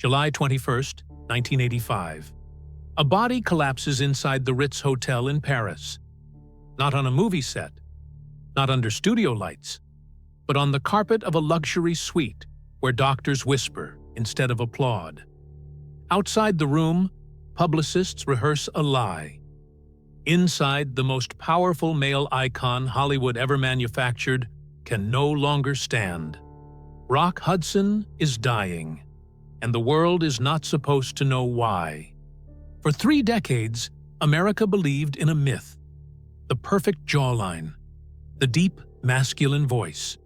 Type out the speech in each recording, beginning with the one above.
July 21, 1985. A body collapses inside the Ritz Hotel in Paris. Not on a movie set, not under studio lights, but on the carpet of a luxury suite where doctors whisper instead of applaud. Outside the room, publicists rehearse a lie. Inside, the most powerful male icon Hollywood ever manufactured can no longer stand. Rock Hudson is dying, and the world is not supposed to know why. For 3 decades, America believed in a myth: the perfect jawline, the deep masculine voice,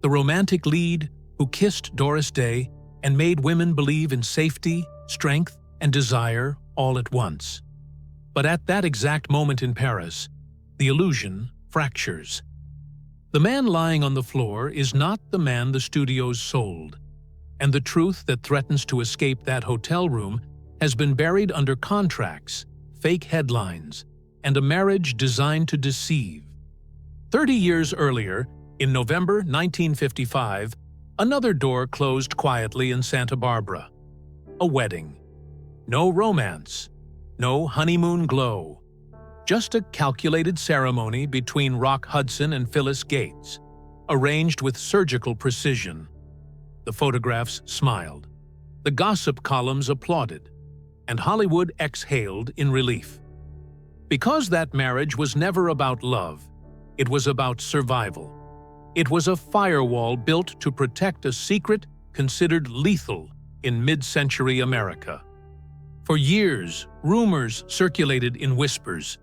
the romantic lead who kissed Doris Day and made women believe in safety, strength, and desire all at once. But at that exact moment in Paris, the illusion fractures. The man lying on the floor is not the man the studios sold, and the truth that threatens to escape that hotel room has been buried under contracts, fake headlines, and a marriage designed to deceive. 30 years earlier, in November 1955, another door closed quietly in Santa Barbara. A wedding. No romance. No honeymoon glow. Just a calculated ceremony between Rock Hudson and Phyllis Gates, arranged with surgical precision. The photographs smiled. The gossip columns applauded. And Hollywood exhaled in relief. Because that marriage was never about love, it was about survival. It was a firewall built to protect a secret considered lethal in mid-century America. For years, rumors circulated in whispers.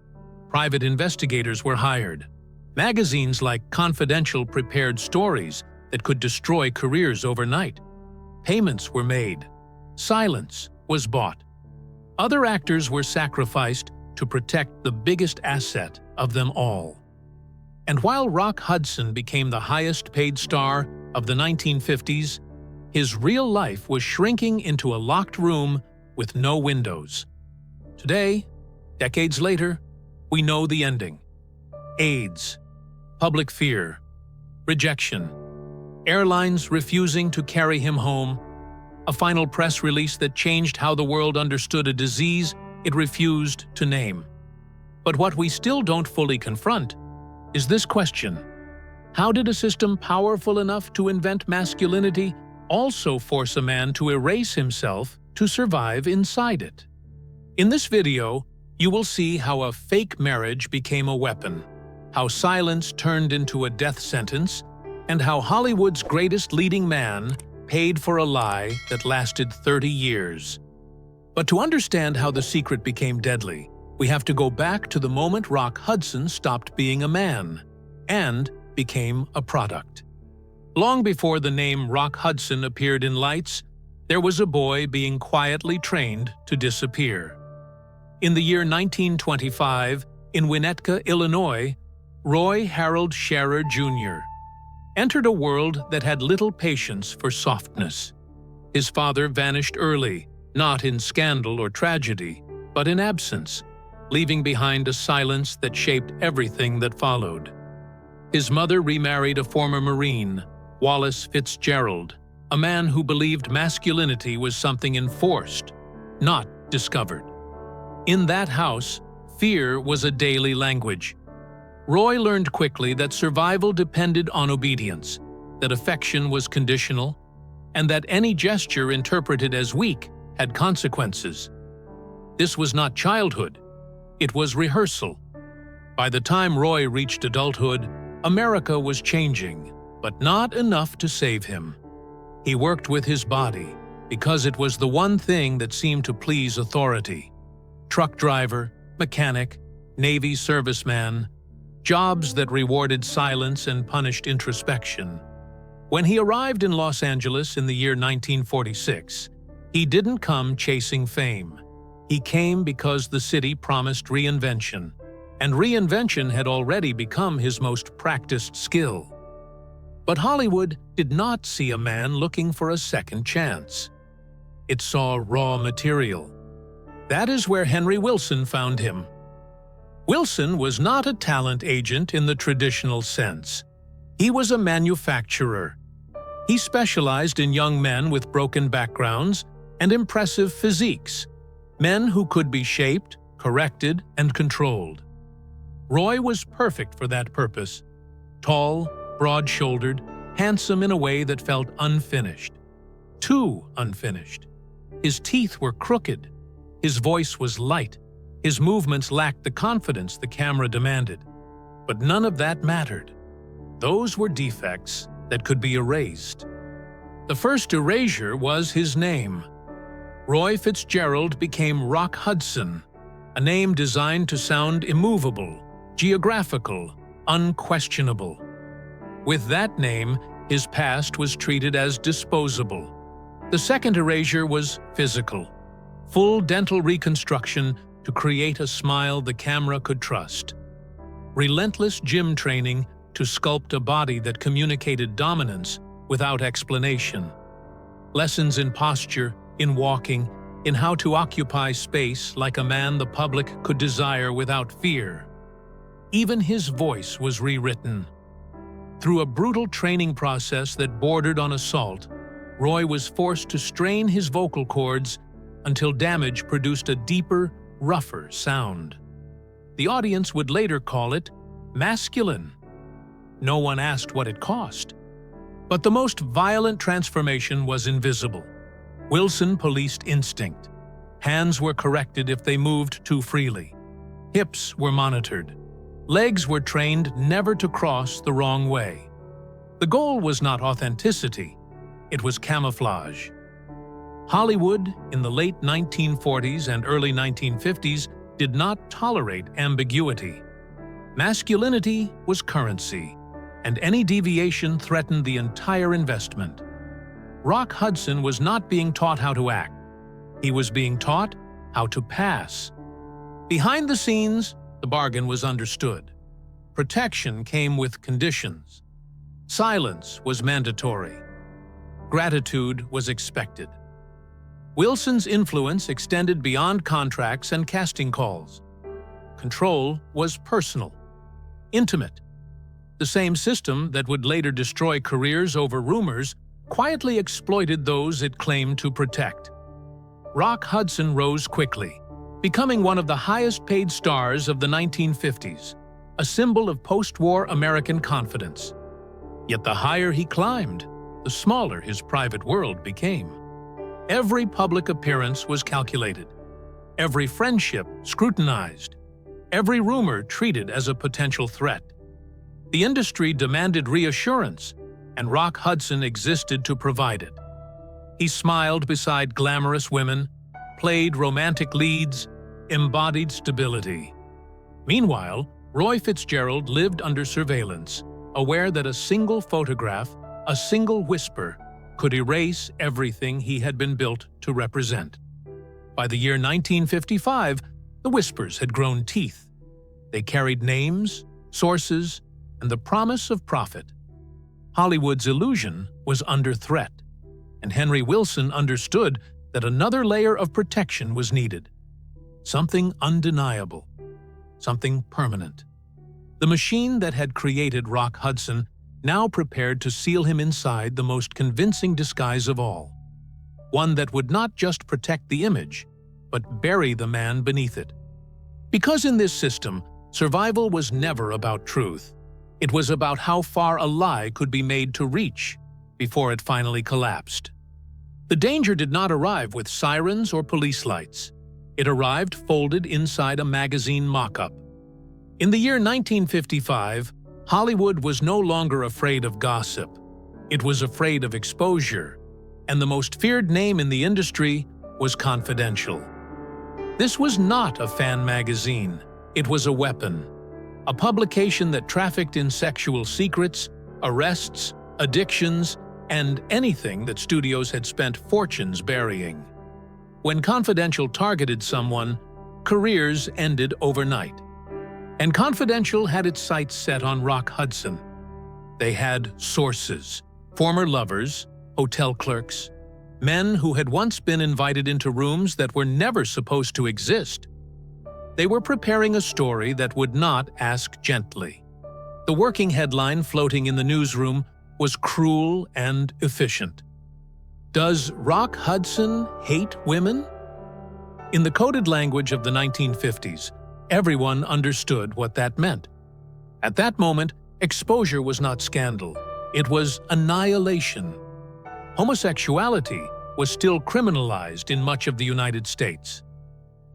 Private investigators were hired. Magazines like Confidential prepared stories that could destroy careers overnight. Payments were made. Silence was bought. Other actors were sacrificed to protect the biggest asset of them all. And while Rock Hudson became the highest-paid star of the 1950s, his real life was shrinking into a locked room with no windows. Today, decades later, we know the ending. AIDS, public fear, rejection, airlines refusing to carry him home, a final press release that changed how the world understood a disease it refused to name. But what we still don't fully confront is this question: how did a system powerful enough to invent masculinity also force a man to erase himself to survive inside it? In this video, you will see how a fake marriage became a weapon, how silence turned into a death sentence, and how Hollywood's greatest leading man paid for a lie that lasted 30 years. But to understand how the secret became deadly, we have to go back to the moment Rock Hudson stopped being a man and became a product. Long before the name Rock Hudson appeared in lights, there was a boy being quietly trained to disappear. In the year 1925, in Winnetka, Illinois, Roy Harold Scherer Jr. entered a world that had little patience for softness. His father vanished early, not in scandal or tragedy, but in absence, leaving behind a silence that shaped everything that followed. His mother remarried a former Marine, Wallace Fitzgerald, a man who believed masculinity was something enforced, not discovered. In that house, fear was a daily language. Roy learned quickly that survival depended on obedience, that affection was conditional, and that any gesture interpreted as weak had consequences. This was not childhood, it was rehearsal. By the time Roy reached adulthood, America was changing, but not enough to save him. He worked with his body because it was the one thing that seemed to please authority. Truck driver, mechanic, Navy serviceman, jobs that rewarded silence and punished introspection. When he arrived in Los Angeles in the year 1946, he didn't come chasing fame. He came because the city promised reinvention, and reinvention had already become his most practiced skill. But Hollywood did not see a man looking for a second chance. It saw raw material. That is where Henry Wilson found him. Wilson was not a talent agent in the traditional sense. He was a manufacturer. He specialized in young men with broken backgrounds and impressive physiques, men who could be shaped, corrected, and controlled. Roy was perfect for that purpose. Tall, broad-shouldered, handsome in a way that felt unfinished. Too unfinished. His teeth were crooked. His voice was light. His movements lacked the confidence the camera demanded. But none of that mattered. Those were defects that could be erased. The first erasure was his name. Roy Fitzgerald became Rock Hudson, a name designed to sound immovable, geographical, unquestionable. With that name, his past was treated as disposable. The second erasure was physical. Full dental reconstruction to create a smile the camera could trust. Relentless gym training to sculpt a body that communicated dominance without explanation. Lessons in posture, in walking, in how to occupy space like a man the public could desire without fear. Even his voice was rewritten. Through a brutal training process that bordered on assault, Roy was forced to strain his vocal cords until damage produced a deeper, rougher sound. The audience would later call it masculine. No one asked what it cost. But the most violent transformation was invisible. Wilson policed instinct. Hands were corrected if they moved too freely. Hips were monitored. Legs were trained never to cross the wrong way. The goal was not authenticity. It was camouflage. Hollywood, in the late 1940s and early 1950s, did not tolerate ambiguity. Masculinity was currency, and any deviation threatened the entire investment. Rock Hudson was not being taught how to act. He was being taught how to pass. Behind the scenes, the bargain was understood. Protection came with conditions. Silence was mandatory. Gratitude was expected. Wilson's influence extended beyond contracts and casting calls. Control was personal, intimate. The same system that would later destroy careers over rumors quietly exploited those it claimed to protect. Rock Hudson rose quickly, becoming one of the highest-paid stars of the 1950s, a symbol of post-war American confidence. Yet the higher he climbed, the smaller his private world became. Every public appearance was calculated, every friendship scrutinized, every rumor treated as a potential threat. The industry demanded reassurance, and Rock Hudson existed to provide it. He smiled beside glamorous women, played romantic leads, embodied stability. Meanwhile, Roy Fitzgerald lived under surveillance, aware that a single photograph, a single whisper, could erase everything he had been built to represent. By the year 1955, the whispers had grown teeth. They carried names, sources, and the promise of profit. Hollywood's illusion was under threat, and Henry Wilson understood that another layer of protection was needed. Something undeniable, something permanent. The machine that had created Rock Hudson now prepared to seal him inside the most convincing disguise of all. One that would not just protect the image, but bury the man beneath it. Because in this system, survival was never about truth. It was about how far a lie could be made to reach before it finally collapsed. The danger did not arrive with sirens or police lights. It arrived folded inside a magazine mock-up. In the year 1955, Hollywood was no longer afraid of gossip. It was afraid of exposure, and the most feared name in the industry was Confidential. This was not a fan magazine. It was a weapon. A publication that trafficked in sexual secrets, arrests, addictions, and anything that studios had spent fortunes burying. When Confidential targeted someone, careers ended overnight. And Confidential had its sights set on Rock Hudson. They had sources, former lovers, hotel clerks, men who had once been invited into rooms that were never supposed to exist. They were preparing a story that would not ask gently. The working headline floating in the newsroom was cruel and efficient. Does Rock Hudson hate women? In the coded language of the 1950s, everyone understood what that meant. At that moment, exposure was not scandal. It was annihilation. Homosexuality was still criminalized in much of the United States.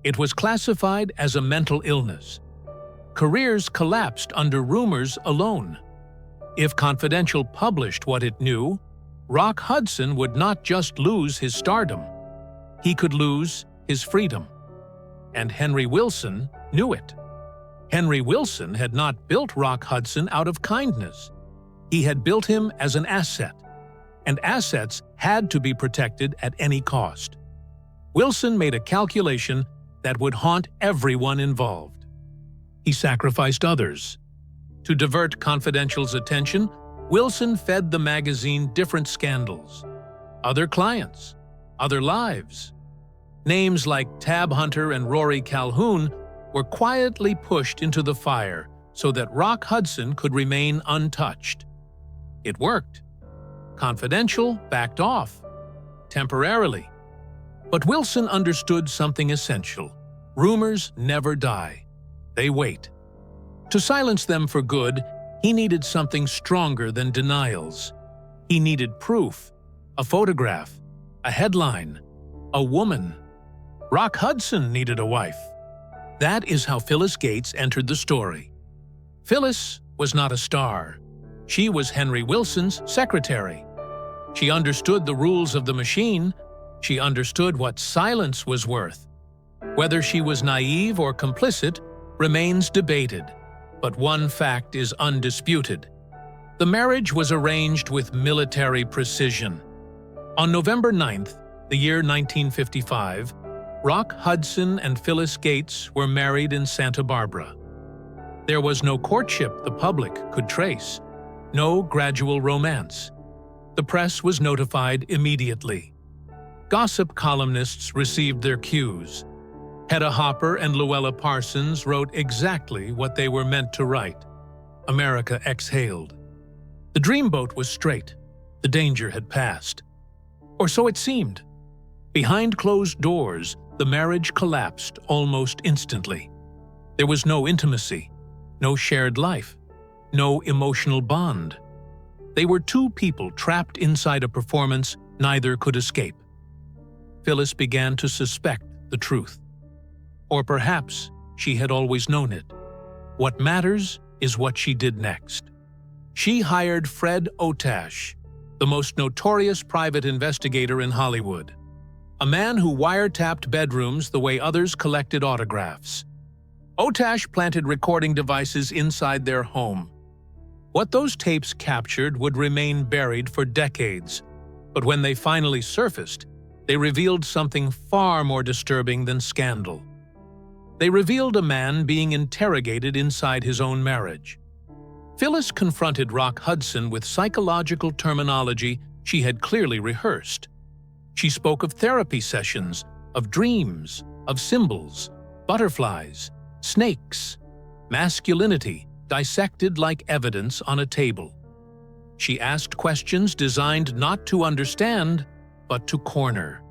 It was classified as a mental illness. Careers collapsed under rumors alone. If Confidential published what it knew, Rock Hudson would not just lose his stardom. He could lose his freedom. And Henry Wilson knew it. Henry Wilson had not built Rock Hudson out of kindness. He had built him as an asset, and assets had to be protected at any cost. Wilson made a calculation that would haunt everyone involved. He sacrificed others. To divert Confidential's attention, Wilson fed the magazine different scandals, other clients, other lives. Names like Tab Hunter and Rory Calhoun were quietly pushed into the fire so that Rock Hudson could remain untouched. It worked. Confidential backed off, temporarily. But Wilson understood something essential. Rumors never die. They wait. To silence them for good, he needed something stronger than denials. He needed proof, a photograph, a headline, a woman. Rock Hudson needed a wife. That is how Phyllis Gates entered the story. Phyllis was not a star. She was Henry Wilson's secretary. She understood the rules of the machine. She understood what silence was worth. Whether she was naive or complicit remains debated, but one fact is undisputed. The marriage was arranged with military precision. On November 9th, the year 1955, Rock Hudson and Phyllis Gates were married in Santa Barbara. There was no courtship the public could trace, no gradual romance. The press was notified immediately. Gossip columnists received their cues. Hedda Hopper and Luella Parsons wrote exactly what they were meant to write. America exhaled. The dreamboat was straight. The danger had passed. Or so it seemed. Behind closed doors, the marriage collapsed almost instantly. There was no intimacy, no shared life, no emotional bond. They were two people trapped inside a performance neither could escape. Phyllis began to suspect the truth. Or perhaps she had always known it. What matters is what she did next. She hired Fred Otash, the most notorious private investigator in Hollywood, a man who wiretapped bedrooms the way others collected autographs. Otash planted recording devices inside their home. What those tapes captured would remain buried for decades, but when they finally surfaced, they revealed something far more disturbing than scandal. They revealed a man being interrogated inside his own marriage. Phyllis confronted Rock Hudson with psychological terminology she had clearly rehearsed. She spoke of therapy sessions, of dreams, of symbols, butterflies, snakes, masculinity dissected like evidence on a table. She asked questions designed not to understand, but to corner.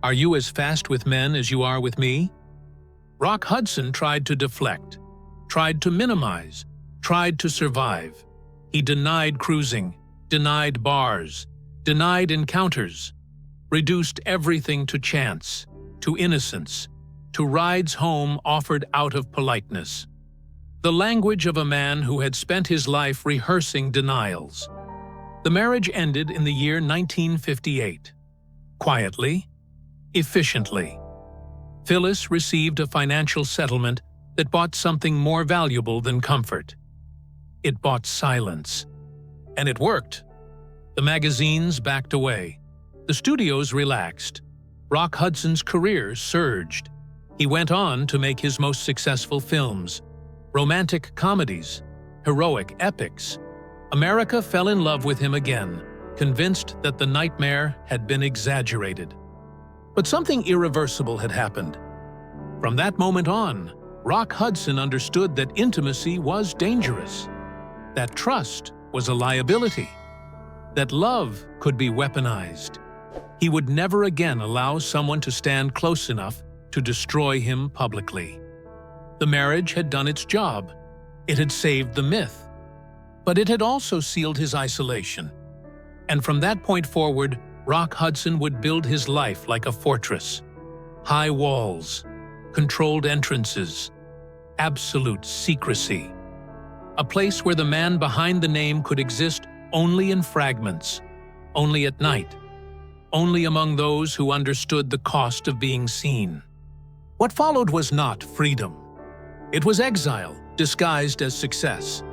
Are you as fast with men as you are with me? Rock Hudson tried to deflect, tried to minimize, tried to survive. He denied cruising, denied bars, denied encounters, reduced everything to chance, to innocence, to rides home offered out of politeness. The language of a man who had spent his life rehearsing denials. The marriage ended in the year 1958. Quietly, efficiently. Phyllis received a financial settlement that bought something more valuable than comfort. It bought silence. And it worked. The magazines backed away. The studios relaxed. Rock Hudson's career surged. He went on to make his most successful films, romantic comedies, heroic epics. America fell in love with him again, convinced that the nightmare had been exaggerated. But something irreversible had happened. From that moment on, Rock Hudson understood that intimacy was dangerous, that trust was a liability, that love could be weaponized. He would never again allow someone to stand close enough to destroy him publicly. The marriage had done its job. It had saved the myth. But it had also sealed his isolation. And from that point forward, Rock Hudson would build his life like a fortress. High walls, controlled entrances, absolute secrecy. A place where the man behind the name could exist only in fragments, only at night, only among those who understood the cost of being seen. What followed was not freedom. It was exile, disguised as success.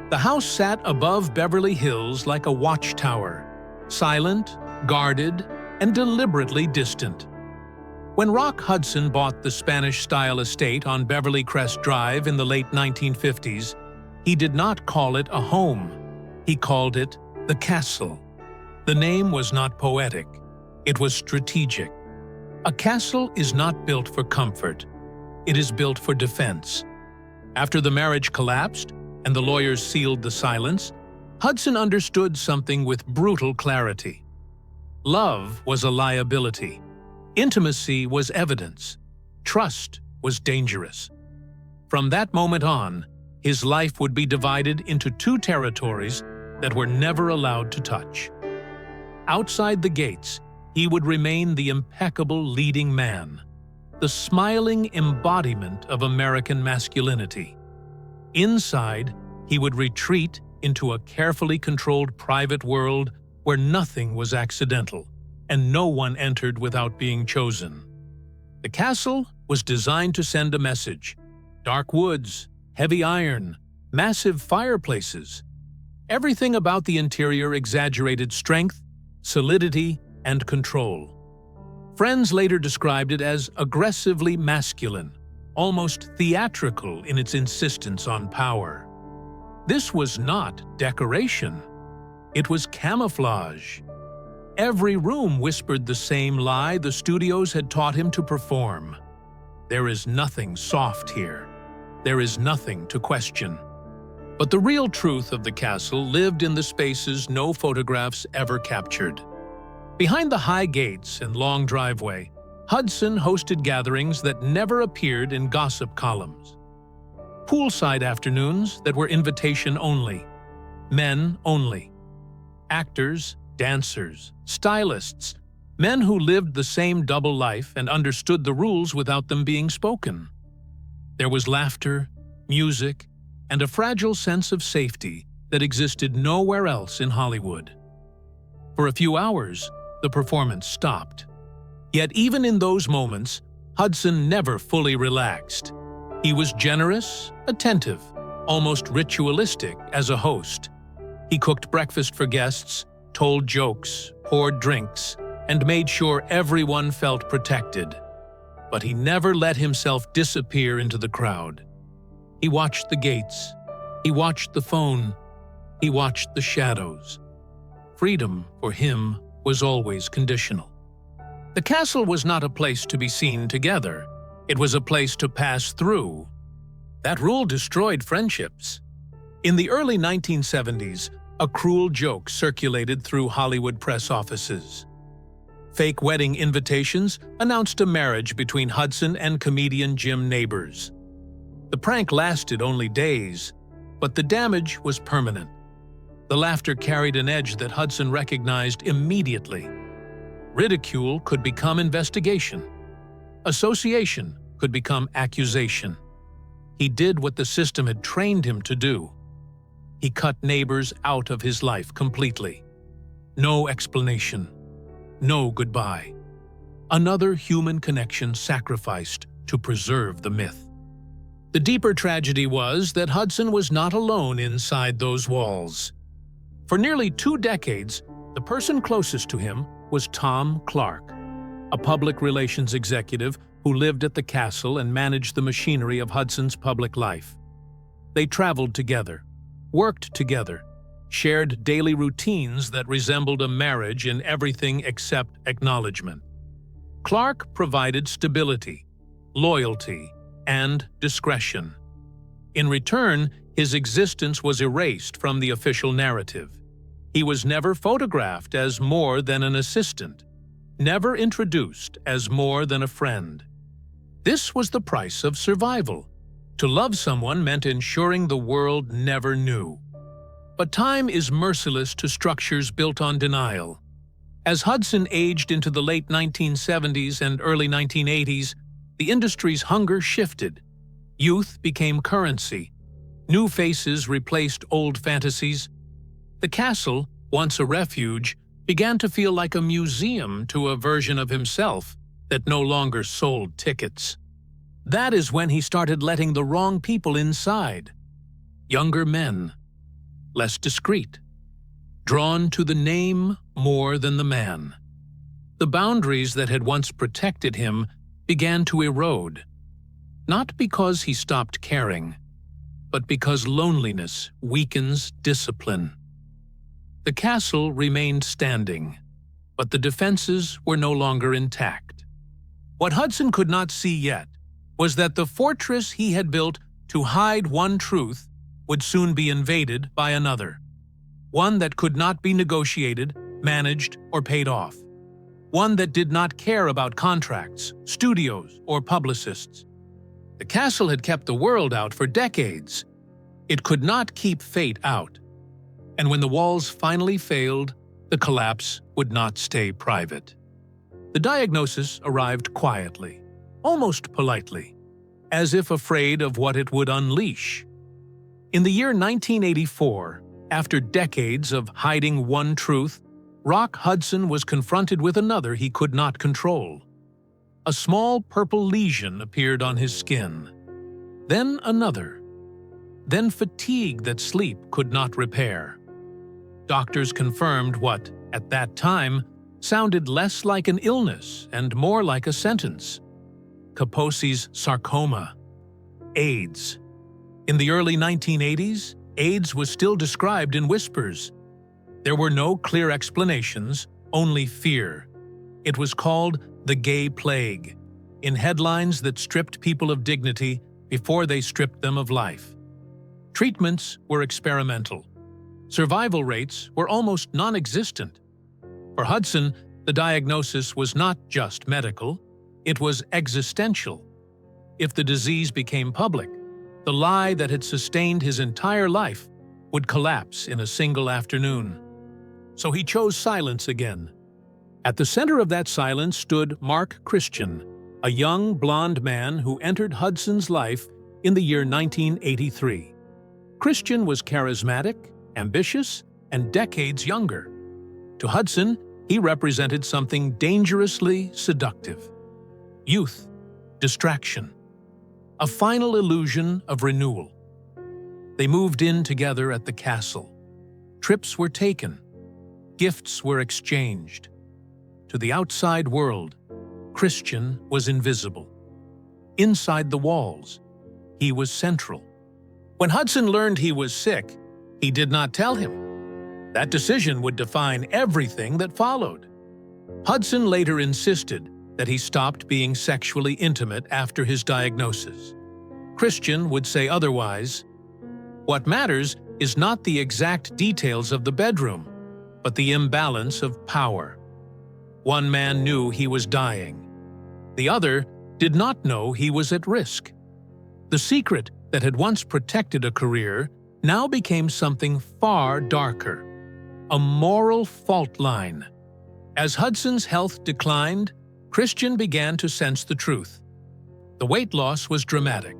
The house sat above Beverly Hills like a watchtower, silent, guarded, and deliberately distant. When Rock Hudson bought the Spanish-style estate on Beverly Crest Drive in the late 1950s, he did not call it a home. He called it the castle. The name was not poetic. It was strategic. A castle is not built for comfort. It is built for defense. After the marriage collapsed and the lawyers sealed the silence, Hudson understood something with brutal clarity. Love was a liability. Intimacy was evidence. Trust was dangerous. From that moment on, his life would be divided into two territories that were never allowed to touch. Outside the gates, he would remain the impeccable leading man, the smiling embodiment of American masculinity. Inside, he would retreat into a carefully controlled private world where nothing was accidental and no one entered without being chosen. The castle was designed to send a message: dark woods, heavy iron, massive fireplaces. Everything about the interior exaggerated strength, solidity, and control. Friends later described it as aggressively masculine, almost theatrical in its insistence on power. This was not decoration. It was camouflage. Every room whispered the same lie the studios had taught him to perform. There is nothing soft here. There is nothing to question. But the real truth of the castle lived in the spaces no photographs ever captured. Behind the high gates and long driveway, Hudson hosted gatherings that never appeared in gossip columns. Poolside afternoons that were invitation only, men only. Actors, dancers, stylists, men who lived the same double life and understood the rules without them being spoken. There was laughter, music, and a fragile sense of safety that existed nowhere else in Hollywood. For a few hours, the performance stopped. Yet even in those moments, Hudson never fully relaxed. He was generous, attentive, almost ritualistic as a host. He cooked breakfast for guests, told jokes, poured drinks, and made sure everyone felt protected. But he never let himself disappear into the crowd. He watched the gates. He watched the phone. He watched the shadows. Freedom, for him, was always conditional. The castle was not a place to be seen together. It was a place to pass through. That rule destroyed friendships. In the early 1970s, a cruel joke circulated through Hollywood press offices. Fake wedding invitations announced a marriage between Hudson and comedian Jim Nabors. The prank lasted only days, but the damage was permanent. The laughter carried an edge that Hudson recognized immediately. Ridicule could become investigation. Association could become accusation. He did what the system had trained him to do. He cut Nabors out of his life completely. No explanation. No goodbye. Another human connection sacrificed to preserve the myth. The deeper tragedy was that Hudson was not alone inside those walls. For nearly 2 decades, the person closest to him was Tom Clark, a public relations executive who lived at the castle and managed the machinery of Hudson's public life. They traveled together, worked together, shared daily routines that resembled a marriage in everything except acknowledgement. Clark provided stability, loyalty, and discretion. In return, his existence was erased from the official narrative. He was never photographed as more than an assistant. never introduced as more than a friend. This was the price of survival. To love someone meant ensuring the world never knew. But time is merciless to structures built on denial. As Hudson aged into the late 1970s and early 1980s, the industry's hunger shifted. Youth became currency. New faces replaced old fantasies. The castle, once a refuge, began to feel like a museum to a version of himself that no longer sold tickets. That is when he started letting the wrong people inside. Younger men, less discreet, drawn to the name more than the man. The boundaries that had once protected him began to erode, not because he stopped caring, but because loneliness weakens discipline. The castle remained standing, but the defenses were no longer intact. What Hudson could not see yet was that the fortress he had built to hide one truth would soon be invaded by another. One that could not be negotiated, managed, or paid off. One that did not care about contracts, studios, or publicists. The castle had kept the world out for decades. It could not keep fate out. And when the walls finally failed, the collapse would not stay private. The diagnosis arrived quietly, almost politely, as if afraid of what it would unleash. In the year 1984, after decades of hiding one truth, Rock Hudson was confronted with another he could not control. A small purple lesion appeared on his skin. Then another. Then fatigue that sleep could not repair. Doctors confirmed what, at that time, sounded less like an illness and more like a sentence. Kaposi's sarcoma. AIDS. In the early 1980s, AIDS was still described in whispers. There were no clear explanations, only fear. It was called the gay plague, in headlines that stripped people of dignity before they stripped them of life. Treatments were experimental. Survival rates were almost non-existent. For Hudson, the diagnosis was not just medical, it was existential. If the disease became public, the lie that had sustained his entire life would collapse in a single afternoon. So he chose silence again. At the center of that silence stood Mark Christian, a young blonde man who entered Hudson's life in the year 1983. Christian was charismatic, ambitious, and decades younger. To Hudson, he represented something dangerously seductive. Youth, distraction, a final illusion of renewal. They moved in together at the castle. Trips were taken. Gifts were exchanged. To the outside world, Christian was invisible. Inside the walls, he was central. When Hudson learned he was sick, he did not tell him. That decision would define everything that followed. Hudson later insisted that he stopped being sexually intimate after his diagnosis. Christian would say otherwise. What matters is not the exact details of the bedroom, but the imbalance of power. One man knew he was dying. The other did not know he was at risk. The secret that had once protected a career now became something far darker, a moral fault line. As Hudson's health declined, Christian began to sense the truth. The weight loss was dramatic.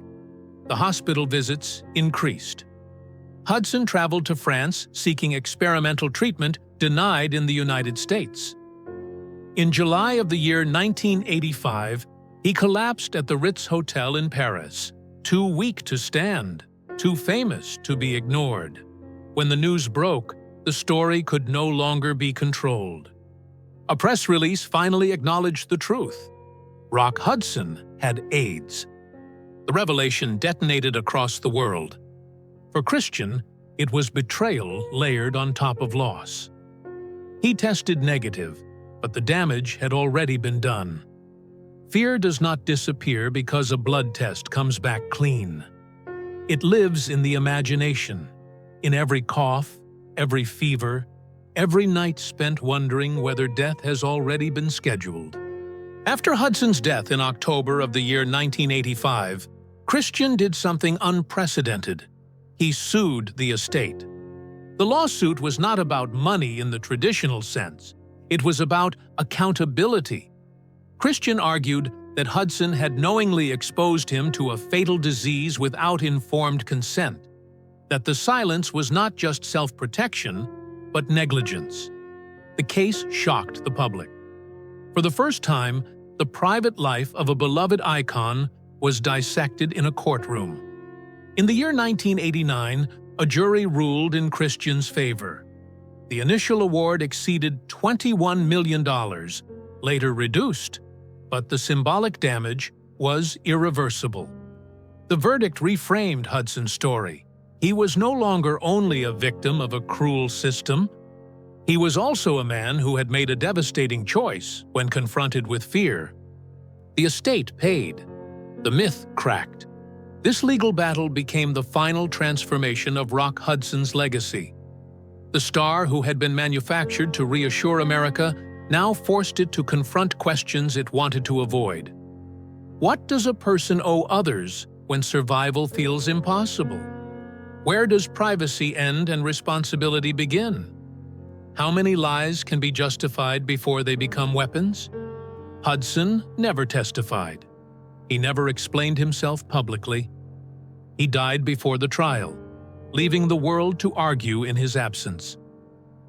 The hospital visits increased. Hudson traveled to France seeking experimental treatment denied in the United States. In July of the year 1985, he collapsed at the Ritz Hotel in Paris, too weak to stand, too famous to be ignored. When the news broke, the story could no longer be controlled. A press release finally acknowledged the truth. Rock Hudson had AIDS. The revelation detonated across the world. For Christian, it was betrayal layered on top of loss. He tested negative, but the damage had already been done. Fear does not disappear because a blood test comes back clean. It lives in the imagination, in every cough, every fever, every night spent wondering whether death has already been scheduled. After Hudson's death in October of the year 1985, Christian did something unprecedented. He sued the estate. The lawsuit was not about money in the traditional sense. It was about accountability. Christian argued that Hudson had knowingly exposed him to a fatal disease without informed consent, that the silence was not just self-protection, but negligence. The case shocked the public. For the first time, the private life of a beloved icon was dissected in a courtroom. In the year 1989, a jury ruled in Christian's favor. The initial award exceeded $21 million, later reduced, but the symbolic damage was irreversible. The verdict reframed Hudson's story. He was no longer only a victim of a cruel system. He was also a man who had made a devastating choice when confronted with fear. The estate paid. The myth cracked. This legal battle became the final transformation of Rock Hudson's legacy. The star, who had been manufactured to reassure America, now forced it to confront questions it wanted to avoid. What does a person owe others when survival feels impossible? Where does privacy end and responsibility begin? How many lies can be justified before they become weapons? Hudson never testified. He never explained himself publicly. He died before the trial, leaving the world to argue in his absence.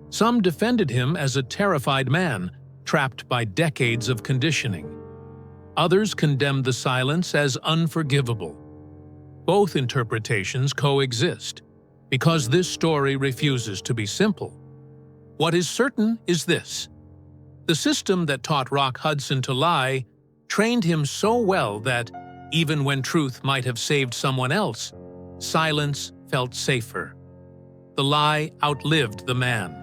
Some defended him as a terrified man, trapped by decades of conditioning. Others condemned the silence as unforgivable. Both interpretations coexist, because this story refuses to be simple. What is certain is this: the system that taught Rock Hudson to lie trained him so well that, even when truth might have saved someone else, silence felt safer. The lie outlived the man.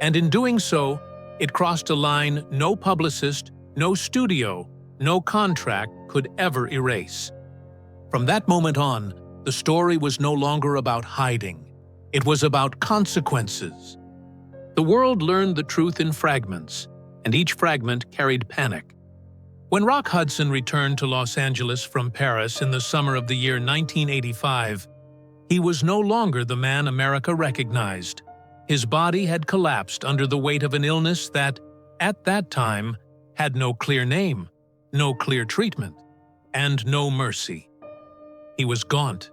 And in doing so, it crossed a line no publicist, no studio, no contract could ever erase. From that moment on, the story was no longer about hiding. It was about consequences. The world learned the truth in fragments, and each fragment carried panic. When Rock Hudson returned to Los Angeles from Paris in the summer of the year 1985, he was no longer the man America recognized. His body had collapsed under the weight of an illness that, at that time, had no clear name, no clear treatment, and no mercy. He was gaunt,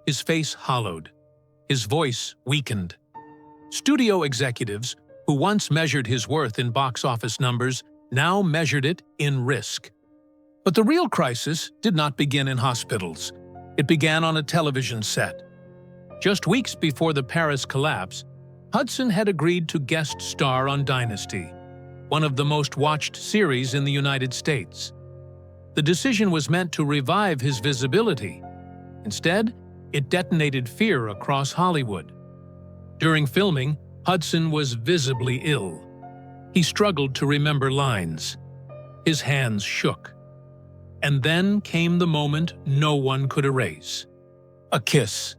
his face hollowed, his voice weakened. Studio executives, who once measured his worth in box office numbers, now measured it in risk. But the real crisis did not begin in hospitals. It began on a television set. Just weeks before the Paris collapse, Hudson had agreed to guest star on Dynasty, one of the most watched series in the United States. The decision was meant to revive his visibility. Instead, it detonated fear across Hollywood. During filming, Hudson was visibly ill. He struggled to remember lines. His hands shook. And then came the moment no one could erase. A kiss.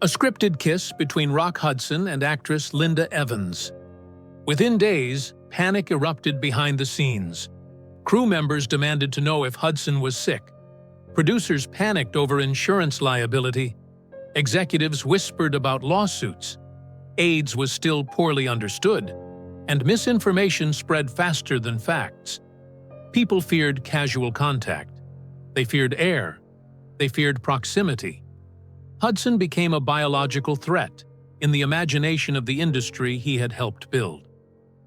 A scripted kiss between Rock Hudson and actress Linda Evans. Within days, panic erupted behind the scenes. Crew members demanded to know if Hudson was sick. Producers panicked over insurance liability. Executives whispered about lawsuits. AIDS was still poorly understood, and misinformation spread faster than facts. People feared casual contact. They feared air. They feared proximity. Hudson became a biological threat in the imagination of the industry he had helped build.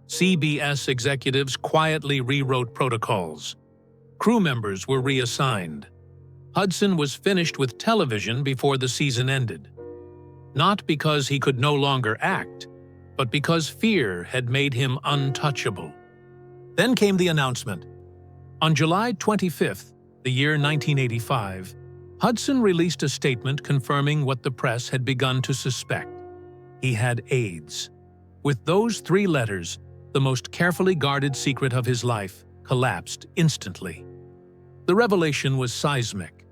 CBS executives quietly rewrote protocols. Crew members were reassigned. Hudson was finished with television before the season ended. Not because he could no longer act, but because fear had made him untouchable. Then came the announcement. On July 25th, the year 1985, Hudson released a statement confirming what the press had begun to suspect. He had AIDS. With those 3 letters, the most carefully guarded secret of his life collapsed instantly. The revelation was seismic.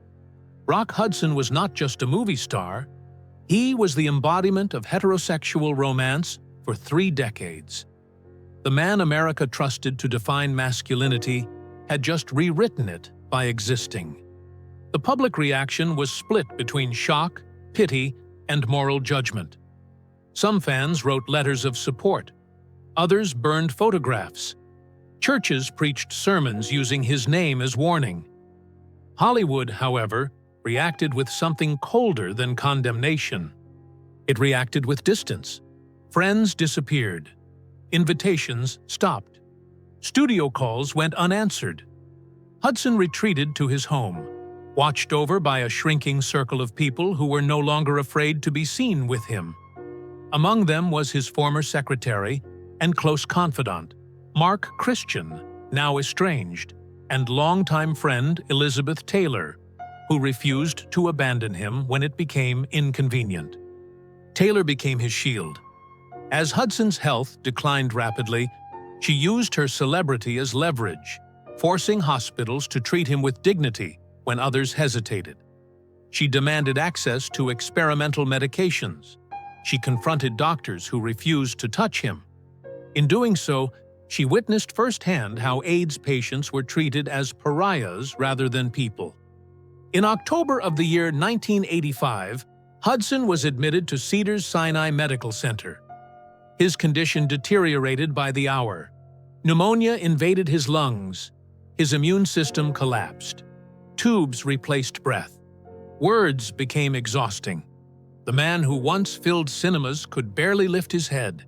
Rock Hudson was not just a movie star. He was the embodiment of heterosexual romance, for 3 decades. The man America trusted to define masculinity had just rewritten it by existing. The public reaction was split between shock, pity, and moral judgment. Some fans wrote letters of support. Others burned photographs. Churches preached sermons using his name as warning. Hollywood, however, reacted with something colder than condemnation. It reacted with distance. Friends disappeared. Invitations stopped. Studio calls went unanswered. Hudson retreated to his home, watched over by a shrinking circle of people who were no longer afraid to be seen with him. Among them was his former secretary and close confidant, Mark Christian, now estranged, and longtime friend Elizabeth Taylor, who refused to abandon him when it became inconvenient. Taylor became his shield. As Hudson's health declined rapidly, she used her celebrity as leverage, forcing hospitals to treat him with dignity when others hesitated. She demanded access to experimental medications. She confronted doctors who refused to touch him. In doing so, she witnessed firsthand how AIDS patients were treated as pariahs rather than people. In October of the year 1985, Hudson was admitted to Cedars-Sinai Medical Center. His condition deteriorated by the hour. Pneumonia invaded his lungs. His immune system collapsed. Tubes replaced breath. Words became exhausting. The man who once filled cinemas could barely lift his head.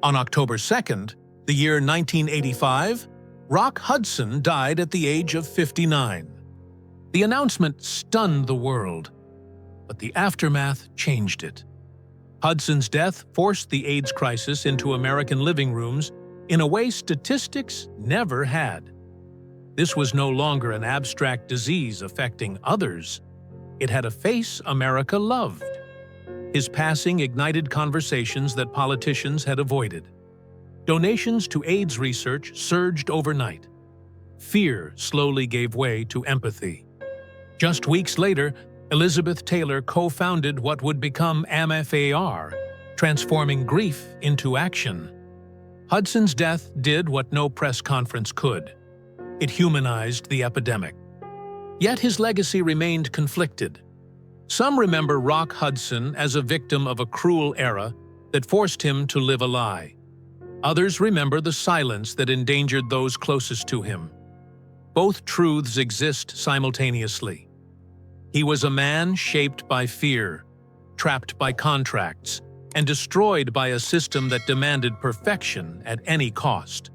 On October 2nd, the year 1985, Rock Hudson died at the age of 59. The announcement stunned the world, but the aftermath changed it. Hudson's death forced the AIDS crisis into American living rooms in a way statistics never had. This was no longer an abstract disease affecting others. It had a face America loved. His passing ignited conversations that politicians had avoided. Donations to AIDS research surged overnight. Fear slowly gave way to empathy. Just weeks later, Elizabeth Taylor co-founded what would become AMFAR, transforming grief into action. Hudson's death did what no press conference could. It humanized the epidemic. Yet his legacy remained conflicted. Some remember Rock Hudson as a victim of a cruel era that forced him to live a lie. Others remember the silence that endangered those closest to him. Both truths exist simultaneously. He was a man shaped by fear, trapped by contracts, and destroyed by a system that demanded perfection at any cost.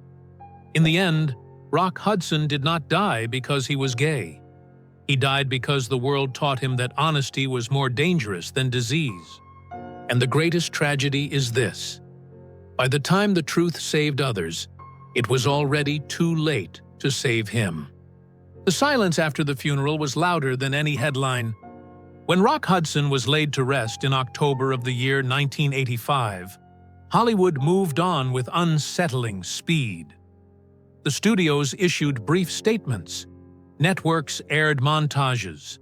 In the end, Rock Hudson did not die because he was gay. He died because the world taught him that honesty was more dangerous than disease. And the greatest tragedy is this: by the time the truth saved others, it was already too late to save him. The silence after the funeral was louder than any headline. When Rock Hudson was laid to rest in October of the year 1985, Hollywood moved on with unsettling speed. The studios issued brief statements. Networks aired montages.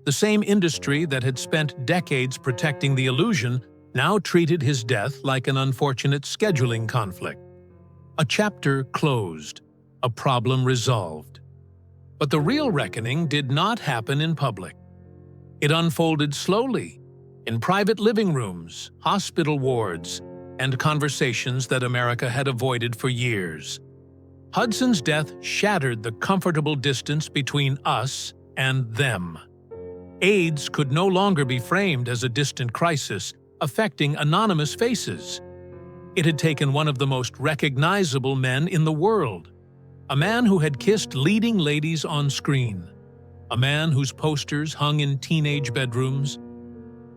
The same industry that had spent decades protecting the illusion now treated his death like an unfortunate scheduling conflict. A chapter closed, a problem resolved. But the real reckoning did not happen in public. It unfolded slowly, in private living rooms, hospital wards, and conversations that America had avoided for years. Hudson's death shattered the comfortable distance between us and them. AIDS could no longer be framed as a distant crisis affecting anonymous faces. It had taken one of the most recognizable men in the world, a man who had kissed leading ladies on screen, a man whose posters hung in teenage bedrooms,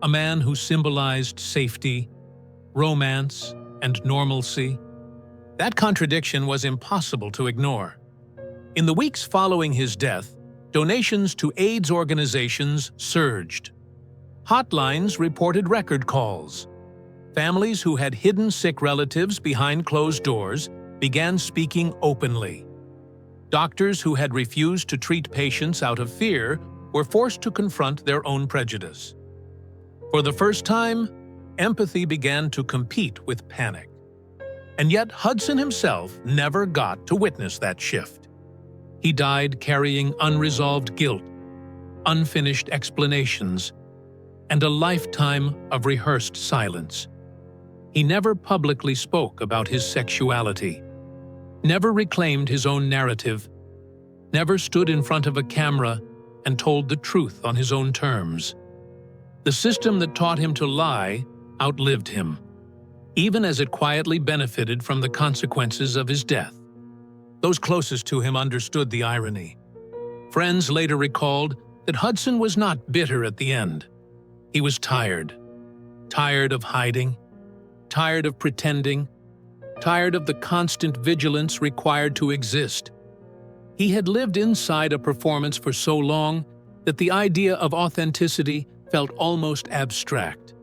a man who symbolized safety, romance, and normalcy. That contradiction was impossible to ignore. In the weeks following his death, donations to AIDS organizations surged. Hotlines reported record calls. Families who had hidden sick relatives behind closed doors began speaking openly. Doctors who had refused to treat patients out of fear were forced to confront their own prejudice. For the first time, empathy began to compete with panic. And yet Hudson himself never got to witness that shift. He died carrying unresolved guilt, unfinished explanations, and a lifetime of rehearsed silence. He never publicly spoke about his sexuality, never reclaimed his own narrative, never stood in front of a camera and told the truth on his own terms. The system that taught him to lie outlived him, even as it quietly benefited from the consequences of his death. Those closest to him understood the irony. Friends later recalled that Hudson was not bitter at the end. He was tired. Tired of hiding, tired of pretending, tired of the constant vigilance required to exist. He had lived inside a performance for so long that the idea of authenticity felt almost abstract.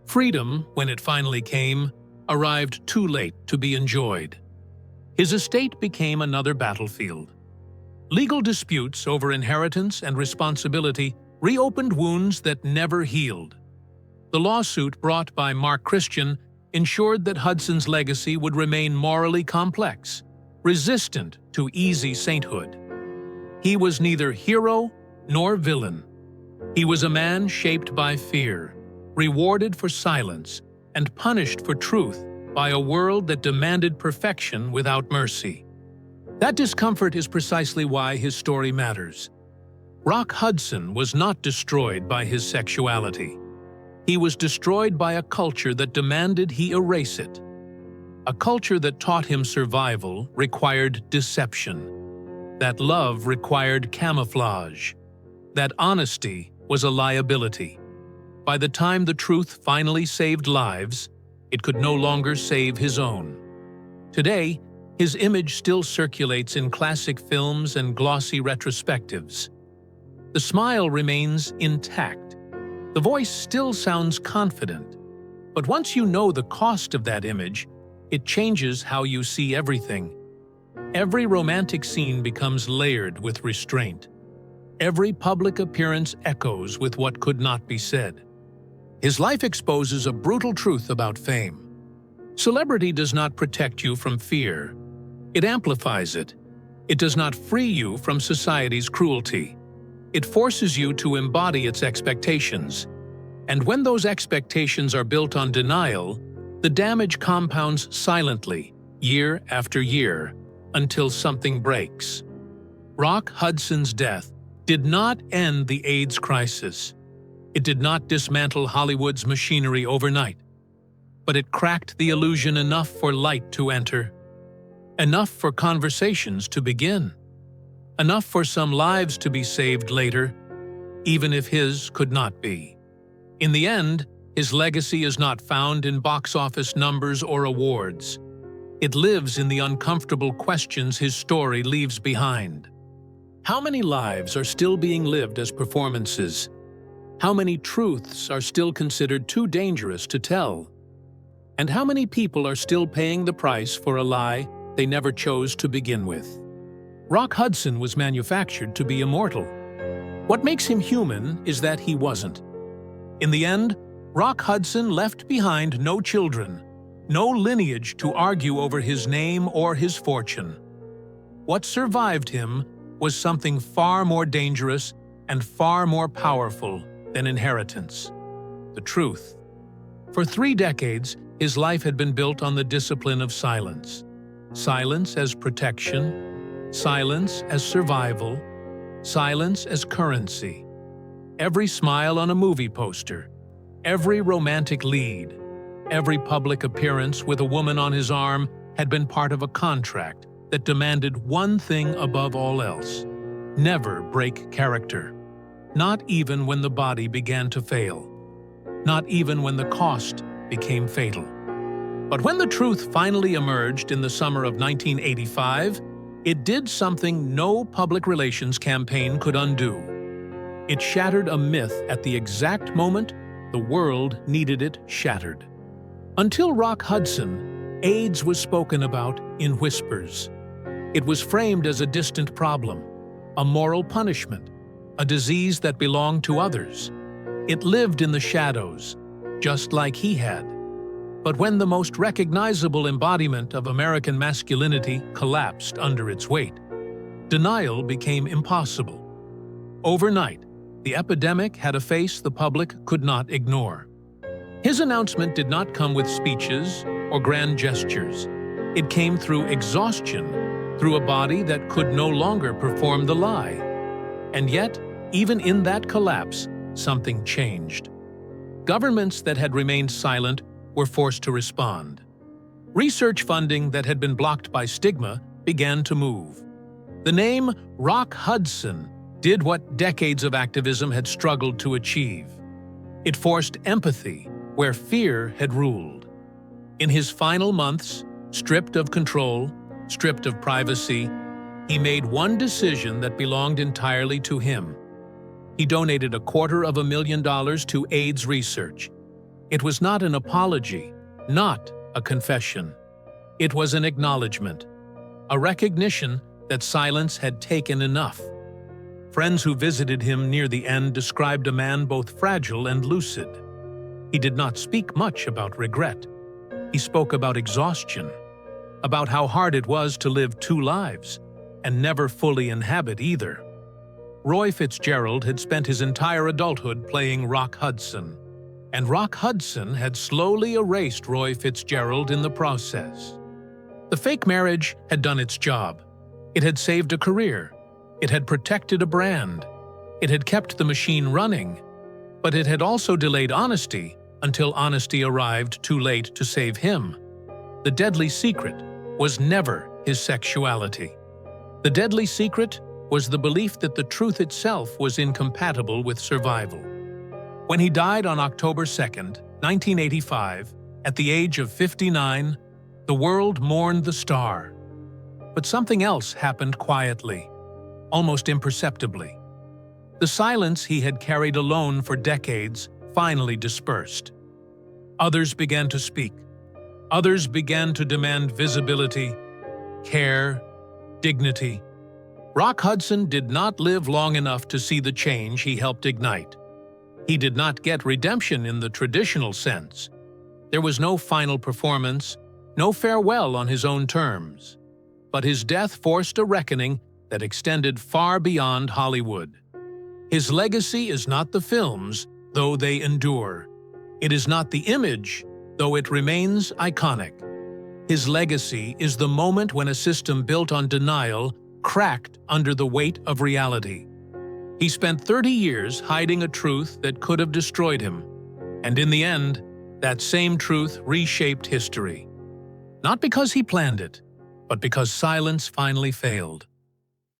Freedom, when it finally came, arrived too late to be enjoyed. His estate became another battlefield. Legal disputes over inheritance and responsibility reopened wounds that never healed. The lawsuit brought by Mark Christian ensured that Hudson's legacy would remain morally complex, resistant to easy sainthood. He was neither hero nor villain. He was a man shaped by fear, rewarded for silence, and punished for truth by a world that demanded perfection without mercy. That discomfort is precisely why his story matters. Rock Hudson was not destroyed by his sexuality. He was destroyed by a culture that demanded he erase it. A culture that taught him survival required deception, that love required camouflage, that honesty was a liability. By the time the truth finally saved lives, it could no longer save his own. Today, his image still circulates in classic films and glossy retrospectives. The smile remains intact. The voice still sounds confident. But once you know the cost of that image, it changes how you see everything. Every romantic scene becomes layered with restraint. Every public appearance echoes with what could not be said. His life exposes a brutal truth about fame. Celebrity does not protect you from fear. It amplifies it. It does not free you from society's cruelty. It forces you to embody its expectations. And when those expectations are built on denial, the damage compounds silently, year after year, until something breaks. Rock Hudson's death did not end the AIDS crisis. It did not dismantle Hollywood's machinery overnight. But it cracked the illusion enough for light to enter, enough for conversations to begin, enough for some lives to be saved later, even if his could not be. In the end, his legacy is not found in box office numbers or awards. It lives in the uncomfortable questions his story leaves behind. How many lives are still being lived as performances? How many truths are still considered too dangerous to tell? And how many people are still paying the price for a lie they never chose to begin with? Rock Hudson was manufactured to be immortal. What makes him human is that he wasn't. In the end, Rock Hudson left behind no children, no lineage to argue over his name or his fortune. What survived him was something far more dangerous and far more powerful than inheritance: the truth. For 3 decades, his life had been built on the discipline of silence. Silence as protection, silence as survival, silence as currency. Every smile on a movie poster, every romantic lead, every public appearance with a woman on his arm had been part of a contract that demanded one thing above all else: never break character. Not even when the body began to fail. Not even when the cost became fatal. But when the truth finally emerged in the summer of 1985, it did something no public relations campaign could undo. It shattered a myth at the exact moment the world needed it shattered. Until Rock Hudson, AIDS was spoken about in whispers. It was framed as a distant problem, a moral punishment, a disease that belonged to others. It lived in the shadows, just like he had. But when the most recognizable embodiment of American masculinity collapsed under its weight, denial became impossible. Overnight, the epidemic had a face the public could not ignore. His announcement did not come with speeches or grand gestures. It came through exhaustion, through a body that could no longer perform the lie. And yet, even in that collapse, something changed. Governments that had remained silent were forced to respond. Research funding that had been blocked by stigma began to move. The name Rock Hudson did what decades of activism had struggled to achieve. It forced empathy where fear had ruled. In his final months, stripped of control, stripped of privacy, he made one decision that belonged entirely to him. He donated $250,000 to AIDS research. It was not an apology, not a confession. It was an acknowledgement, a recognition that silence had taken enough. Friends who visited him near the end described a man both fragile and lucid. He did not speak much about regret. He spoke about exhaustion, about how hard it was to live two lives, and never fully inhabit either. Roy Fitzgerald had spent his entire adulthood playing Rock Hudson, and Rock Hudson had slowly erased Roy Fitzgerald in the process. The fake marriage had done its job. It had saved a career. It had protected a brand. It had kept the machine running. But it had also delayed honesty until honesty arrived too late to save him. The deadly secret was never his sexuality. The deadly secret was the belief that the truth itself was incompatible with survival. When he died on October 2nd, 1985, at the age of 59, the world mourned the star. But something else happened quietly, almost imperceptibly. The silence he had carried alone for decades finally dispersed. Others began to speak. Others began to demand visibility, care, dignity. Rock Hudson did not live long enough to see the change he helped ignite. He did not get redemption in the traditional sense. There was no final performance, no farewell on his own terms. But his death forced a reckoning that extended far beyond Hollywood. His legacy is not the films, though they endure. It is not the image, though it remains iconic. His legacy is the moment when a system built on denial cracked under the weight of reality. He spent 30 years hiding a truth that could have destroyed him, and in the end, that same truth reshaped history. Not because he planned it, but because silence finally failed.